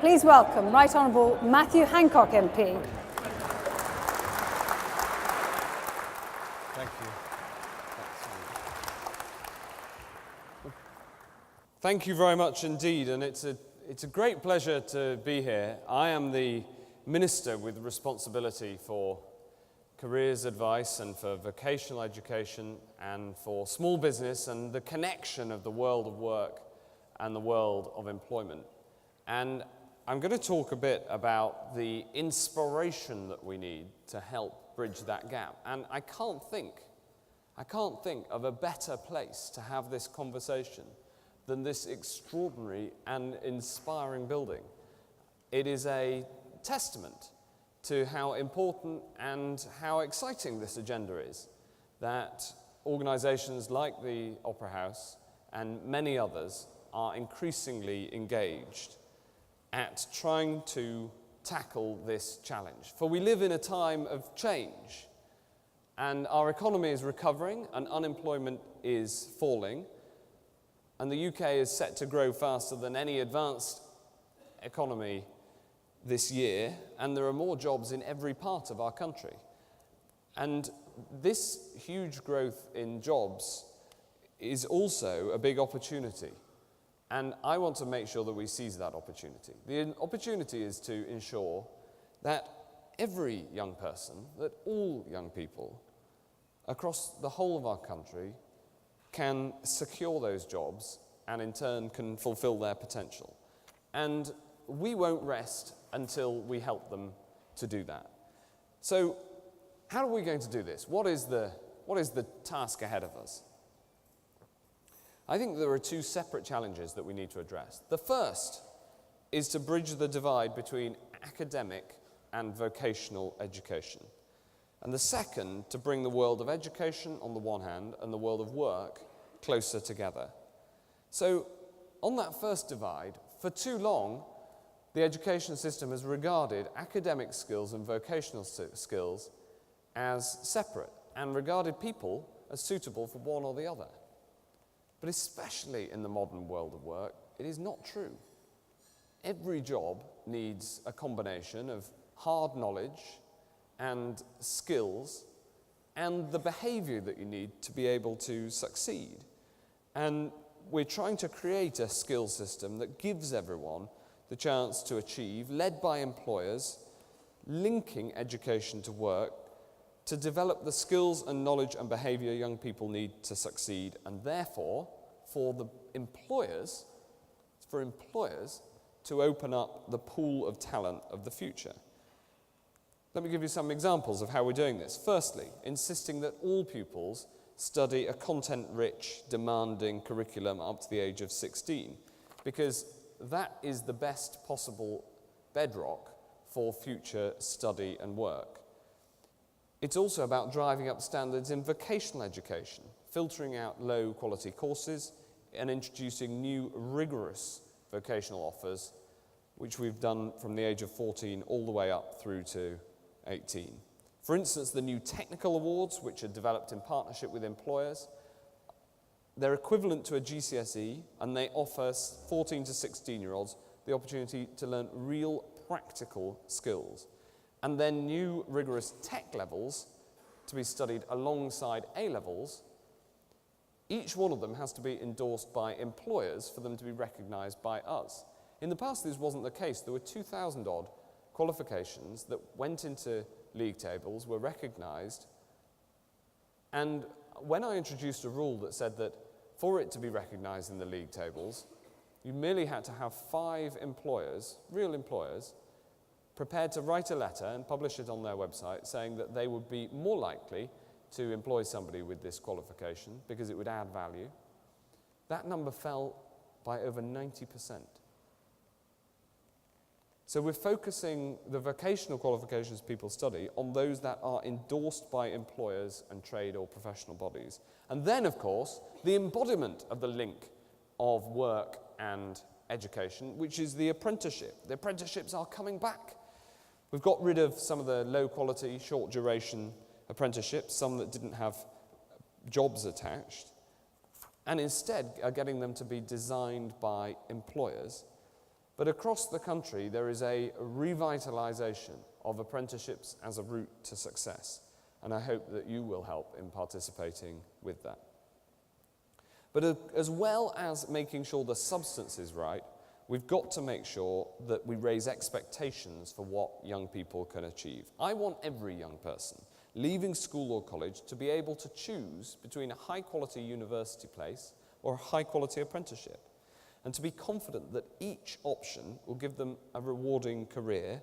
please welcome Right Honourable Matthew Hancock MP. Thank you. Thank you very much indeed, and it's a great pleasure to be here. I am the Minister with responsibility for careers advice and for vocational education and for small business and the connection of the world of work and the world of employment. And I'm going to talk a bit about the inspiration that we need to help bridge that gap. And I can't think of a better place to have this conversation than this extraordinary and inspiring building. It is a testament to how important and how exciting this agenda is, that organisations like the Opera House and many others are increasingly engaged at trying to tackle this challenge. For we live in a time of change, and our economy is recovering and unemployment is falling, and the UK is set to grow faster than any advanced economy this year, and there are more jobs in every part of our country. And this huge growth in jobs is also a big opportunity. And I want to make sure that we seize that opportunity. The opportunity is to ensure that every young person, that all young people across the whole of our country can secure those jobs and in turn can fulfill their potential. And we won't rest until we help them to do that. So how are we going to do this? What is the task ahead of us? I think there are two separate challenges that we need to address. The first is to bridge the divide between academic and vocational education. And the second, to bring the world of education on the one hand and the world of work closer together. So on that first divide, for too long, the education system has regarded academic skills and vocational skills as separate and regarded people as suitable for one or the other. But especially in the modern world of work, it is not true. Every job needs a combination of hard knowledge and skills and the behaviour that you need to be able to succeed. And we're trying to create a skill system that gives everyone the chance to achieve, led by employers, linking education to work, to develop the skills and knowledge and behaviour young people need to succeed, and therefore, for employers to open up the pool of talent of the future. Let me give you some examples of how we're doing this. Firstly, insisting that all pupils study a content-rich, demanding curriculum up to the age of 16, because that is the best possible bedrock for future study and work. It's also about driving up standards in vocational education, filtering out low-quality courses and introducing new rigorous vocational offers, which we've done from the age of 14 all the way up through to 18. For instance, the new technical awards, which are developed in partnership with employers, they're equivalent to a GCSE, and they offer 14 to 16-year-olds the opportunity to learn real practical skills. And then new rigorous tech levels to be studied alongside A-levels. Each one of them has to be endorsed by employers for them to be recognised by us. In the past, this wasn't the case. There were 2,000-odd qualifications that went into league tables, were recognised, and when I introduced a rule that said that for it to be recognised in the league tables, you merely had to have 5 employers, real employers, prepared to write a letter and publish it on their website saying that they would be more likely to employ somebody with this qualification because it would add value. That number fell by over 90%. So we're focusing the vocational qualifications people study on those that are endorsed by employers and trade or professional bodies. And then, of course, the embodiment of the link of work and education, which is the apprenticeship. The apprenticeships are coming back. We've got rid of some of the low-quality, short-duration apprenticeships, some that didn't have jobs attached, and instead are getting them to be designed by employers But across the country, there is a revitalisation of apprenticeships as a route to success, and I hope that you will help in participating with that. But as well as making sure the substance is right, we've got to make sure that we raise expectations for what young people can achieve. I want every young person leaving school or college to be able to choose between a high-quality university place or a high-quality apprenticeship, and to be confident that each option will give them a rewarding career,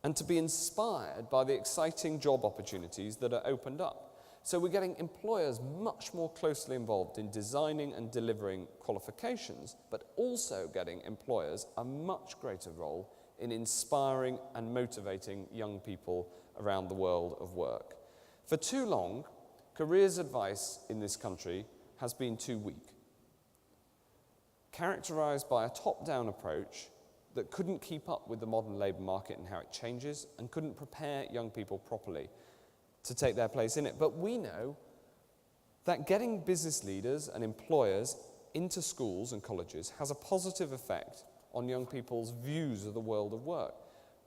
and to be inspired by the exciting job opportunities that are opened up. So we're getting employers much more closely involved in designing and delivering qualifications, but also getting employers a much greater role in inspiring and motivating young people around the world of work. For too long, careers advice in this country has been too weak, characterised by a top-down approach that couldn't keep up with the modern labour market and how it changes, and couldn't prepare young people properly to take their place in it. But we know that getting business leaders and employers into schools and colleges has a positive effect on young people's views of the world of work.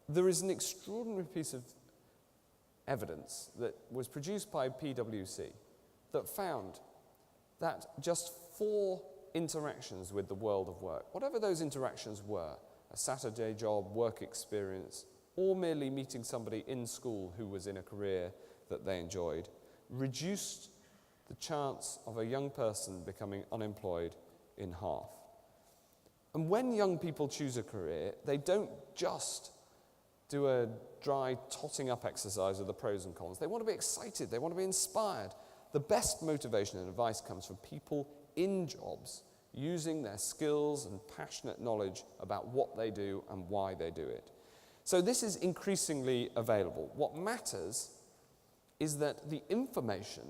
There is an extraordinary piece of evidence that was produced by PwC that found that just 4 interactions with the world of work, whatever those interactions were, a Saturday job, work experience, or merely meeting somebody in school who was in a career that they enjoyed, reduced the chance of a young person becoming unemployed in half. And when young people choose a career, they don't just do a dry totting up exercise of the pros and cons. They want to be excited, they want to be inspired. The best motivation and advice comes from people in jobs using their skills and passionate knowledge about what they do and why they do it. So this is increasingly available. What matters is that the information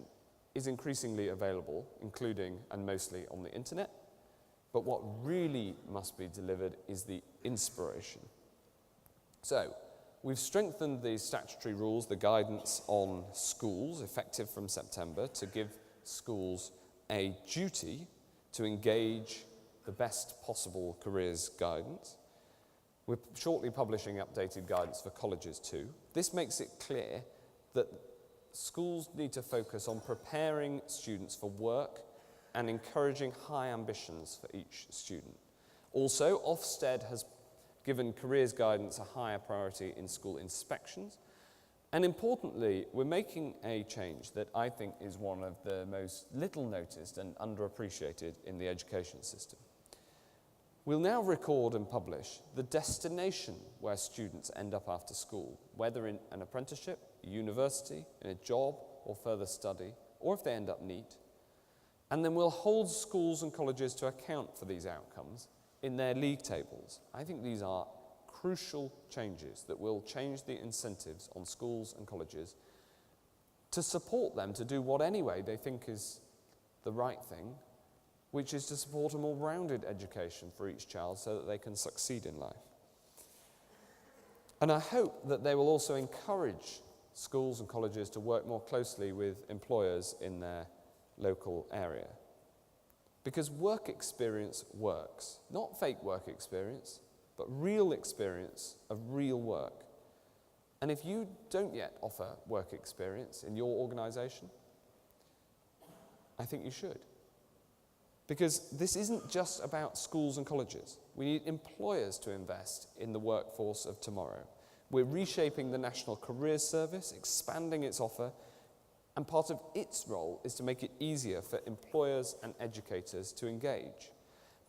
is increasingly available, including and mostly on the internet, but what really must be delivered is the inspiration. So, we've strengthened the statutory rules, the guidance on schools, effective from September, to give schools a duty to engage the best possible careers guidance. We're shortly publishing updated guidance for colleges too. This makes it clear that schools need to focus on preparing students for work and encouraging high ambitions for each student. Also, Ofsted has given careers guidance a higher priority in school inspections. And importantly, we're making a change that I think is one of the most little noticed and underappreciated in the education system. We'll now record and publish the destination where students end up after school, whether in an apprenticeship, a university, in a job, or further study, or if they end up NEET. And then we'll hold schools and colleges to account for these outcomes in their league tables. I think these are crucial changes that will change the incentives on schools and colleges to support them to do what anyway they think is the right thing, which is to support a more rounded education for each child so that they can succeed in life. And I hope that they will also encourage schools and colleges to work more closely with employers in their local area. Because work experience works, not fake work experience, but real experience of real work. And if you don't yet offer work experience in your organisation, I think you should. Because this isn't just about schools and colleges. We need employers to invest in the workforce of tomorrow. We're reshaping the National Careers Service, expanding its offer, and part of its role is to make it easier for employers and educators to engage.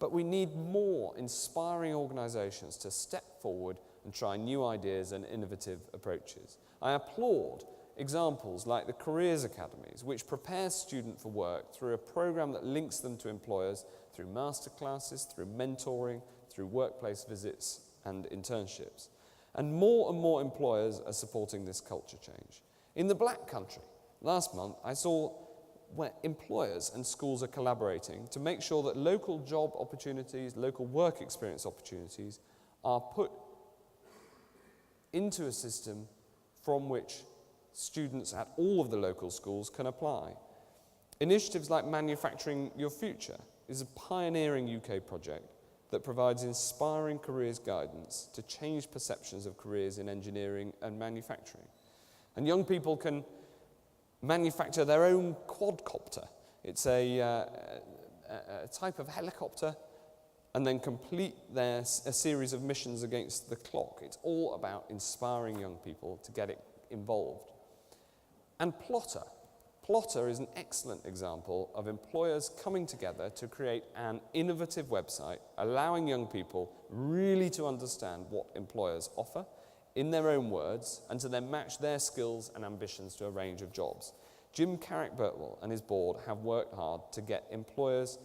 But we need more inspiring organisations to step forward and try new ideas and innovative approaches. I applaud examples like the Careers Academies, which prepare students for work through a programme that links them to employers through masterclasses, through mentoring, through workplace visits and internships. And more employers are supporting this culture change. In the Black Country, last month, I saw where employers and schools are collaborating to make sure that local job opportunities, local work experience opportunities are put into a system from which students at all of the local schools can apply. Initiatives like Manufacturing Your Future is a pioneering UK project that provides inspiring careers guidance to change perceptions of careers in engineering and manufacturing. And young people can manufacture their own quadcopter. It's a type of helicopter, and then complete a series of missions against the clock. It's all about inspiring young people to get involved. And Plotter. Plotter is an excellent example of employers coming together to create an innovative website, allowing young people really to understand what employers offer in their own words, and to then match their skills and ambitions to a range of jobs. Jim Carrick-Birtwell and his board have worked hard to get employers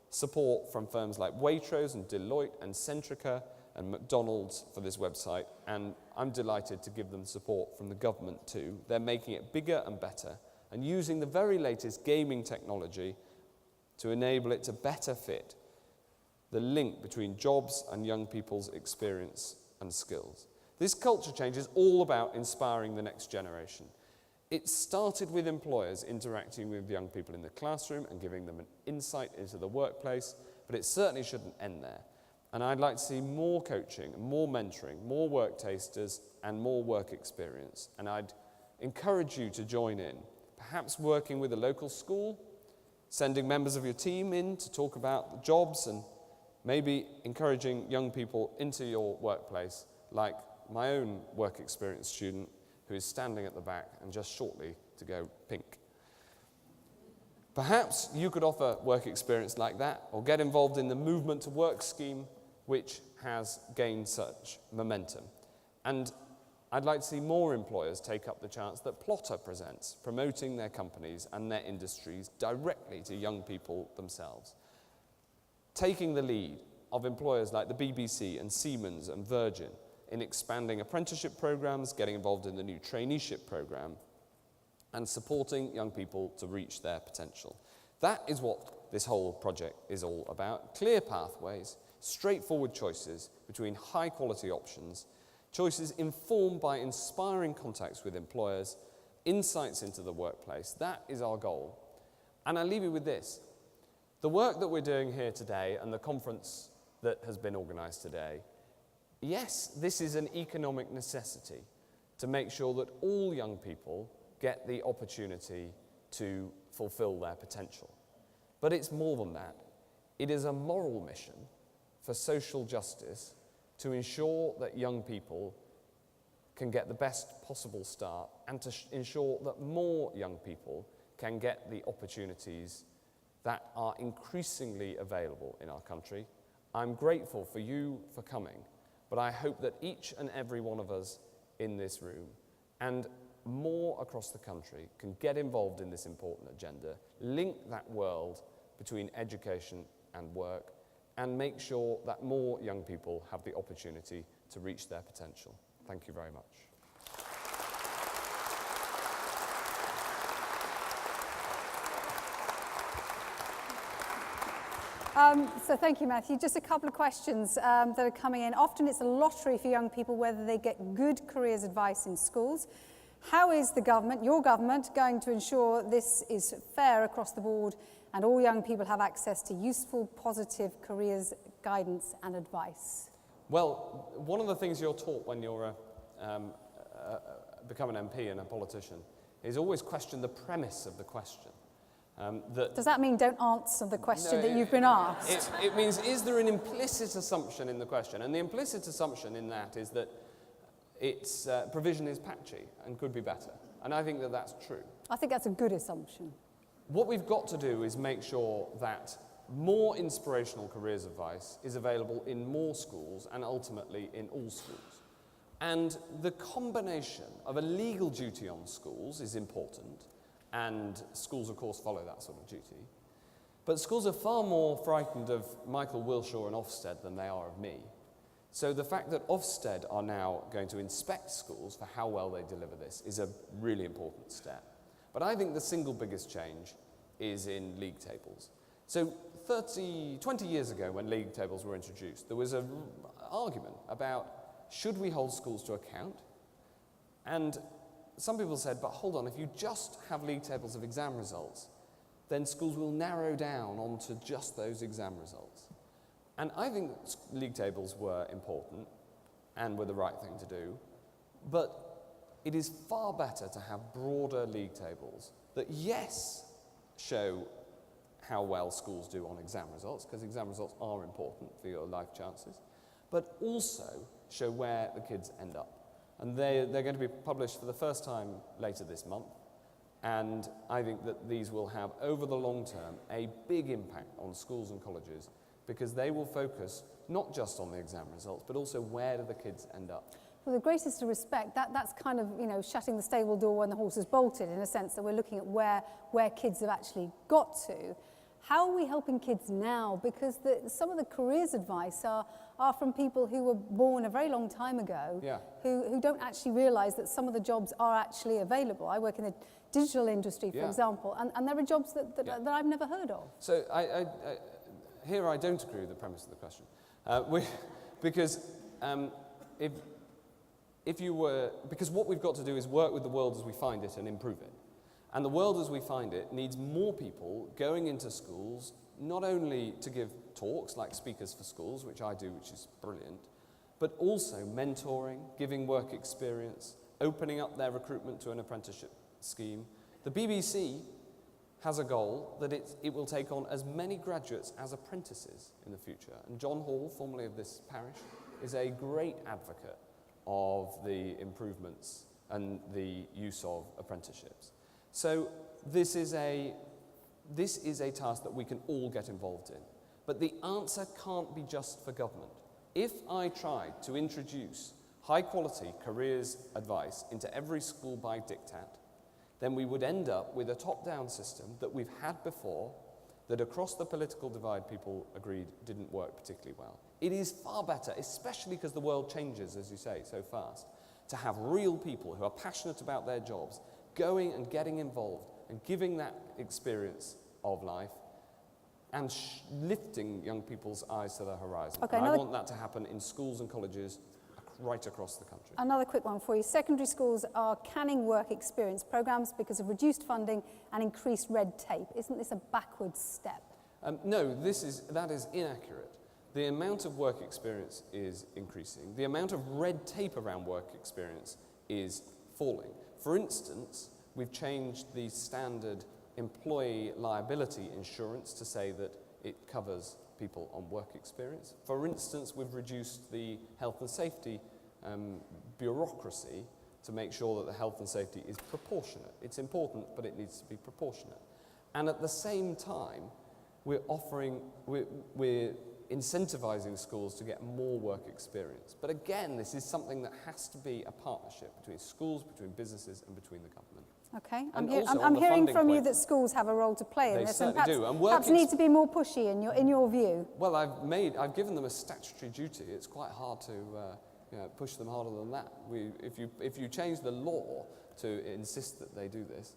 support from firms like Waitrose and Deloitte and Centrica and McDonald's for this website, and I'm delighted to give them support from the government too. They're making it bigger and better and using the very latest gaming technology to enable it to better fit the link between jobs and young people's experience and skills. This culture change is all about inspiring the next generation. It started with employers interacting with young people in the classroom and giving them an insight into the workplace, but it certainly shouldn't end there. And I'd like to see more coaching, more mentoring, more work tasters, and more work experience. And I'd encourage you to join in, perhaps working with a local school, sending members of your team in to talk about the jobs, and maybe encouraging young people into your workplace, like my own work experience student, who is standing at the back and just shortly to go pink. Perhaps you could offer work experience like that, or get involved in the Movement to Work scheme, which has gained such momentum. And I'd like to see more employers take up the chance that Plotter presents, promoting their companies and their industries directly to young people themselves. Taking the lead of employers like the BBC and Siemens and Virgin in expanding apprenticeship programs, getting involved in the new traineeship program, and supporting young people to reach their potential. That is what this whole project is all about. Clear pathways, straightforward choices between high-quality options, choices informed by inspiring contacts with employers, insights into the workplace. That is our goal. And I leave you with this. The work that we're doing here today and the conference that has been organised today, yes, this is an economic necessity to make sure that all young people get the opportunity to fulfill their potential. But it's more than that. It is a moral mission for social justice to ensure that young people can get the best possible start, and to ensure that more young people can get the opportunities that are increasingly available in our country. I'm grateful for you for coming, but I hope that each and every one of us in this room, and more across the country, can get involved in this important agenda, link that world between education and work, and make sure that more young people have the opportunity to reach their potential. Thank you very much. So thank you, Matthew. Just a couple of questions that are coming in. Often it's a lottery for young people whether they get good careers advice in schools. How is the government, your government, going to ensure this is fair across the board and all young people have access to useful, positive careers guidance and advice? Well, one of the things you're taught when you're become an MP and a politician is always question the premise of the question. Does that mean don't answer the question that you've been asked? It means, is there an implicit assumption in the question? And the implicit assumption in that is that its provision is patchy and could be better. And I think that that's true. I think that's a good assumption. What we've got to do is make sure that more inspirational careers advice is available in more schools and ultimately in all schools. And the combination of a legal duty on schools is important, and schools, of course, follow that sort of duty. But schools are far more frightened of Michael Wilshaw and Ofsted than they are of me. So the fact that Ofsted are now going to inspect schools for how well they deliver this is a really important step. But I think the single biggest change is in league tables. So 20 years ago, when league tables were introduced, there was an argument about should we hold schools to account? And some people said, but hold on, if you just have league tables of exam results, then schools will narrow down onto just those exam results. And I think league tables were important and were the right thing to do, but it is far better to have broader league tables that, yes, show how well schools do on exam results, because exam results are important for your life chances, but also show where the kids end up. And they're going to be published for the first time later this month, and I think that these will have, over the long term, a big impact on schools and colleges, because they will focus not just on the exam results, but also where do the kids end up. With the greatest of respect, that's kind of, shutting the stable door when the horse is bolted, in a sense that we're looking at where kids have actually got to. How are we helping kids now? Because some of the careers advice are from people who were born a very long time ago, who don't actually realise that some of the jobs are actually available. I work in the digital industry, for example, and there are jobs that I've never heard of. So here I don't agree with the premise of the question, because because what we've got to do is work with the world as we find it and improve it. And the world as we find it needs more people going into schools, not only to give talks like Speakers for Schools, which I do, which is brilliant, but also mentoring, giving work experience, opening up their recruitment to an apprenticeship scheme. The BBC has a goal that it will take on as many graduates as apprentices in the future. And John Hall, formerly of this parish, is a great advocate of the improvements and the use of apprenticeships. So this is a task that we can all get involved in. But the answer can't be just for government. If I tried to introduce high-quality careers advice into every school by diktat, then we would end up with a top-down system that we've had before, that across the political divide people agreed didn't work particularly well. It is far better, especially because the world changes, as you say, so fast, to have real people who are passionate about their jobs going and getting involved and giving that experience of life and lifting young people's eyes to the horizon. Okay, and I want that to happen in schools and colleges right across the country. Another quick one for you. Secondary schools are canning work experience programmes because of reduced funding and increased red tape. Isn't this a backwards step? No, that is inaccurate. The amount of work experience is increasing. The amount of red tape around work experience is falling. For instance, we've changed the standard employee liability insurance to say that it covers people on work experience. For instance, we've reduced the health and safety bureaucracy to make sure that the health and safety is proportionate. It's important, but it needs to be proportionate. And at the same time, we're incentivizing schools to get more work experience. But again, this is something that has to be a partnership between schools, between businesses, and between the government. Okay, I'm hearing from you that schools have a role to play in this, and perhaps need to be more pushy in your view. Well, I've given them a statutory duty. It's quite hard to push them harder than that. If you change the law to insist that they do this,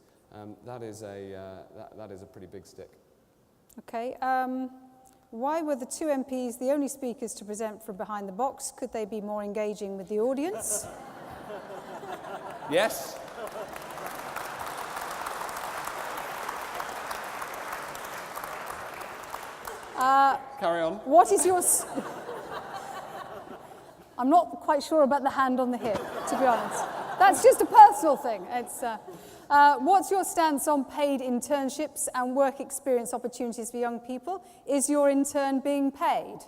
that is a pretty big stick. Okay. Why were the two MPs the only speakers to present from behind the box? Could they be more engaging with the audience? Yes. Carry on. What is your... I'm not quite sure about the hand on the hip, to be honest. That's just a personal thing. What's your stance on paid internships and work experience opportunities for young people? Is your intern being paid?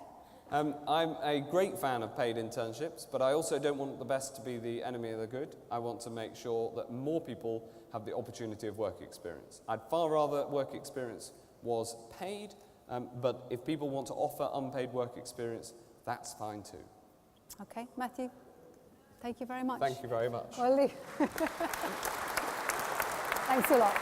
I'm a great fan of paid internships, but I also don't want the best to be the enemy of the good. I want to make sure that more people have the opportunity of work experience. I'd far rather work experience was paid, but if people want to offer unpaid work experience, that's fine too. Okay, Matthew, thank you very much. Thank you very much. Well, thanks a lot.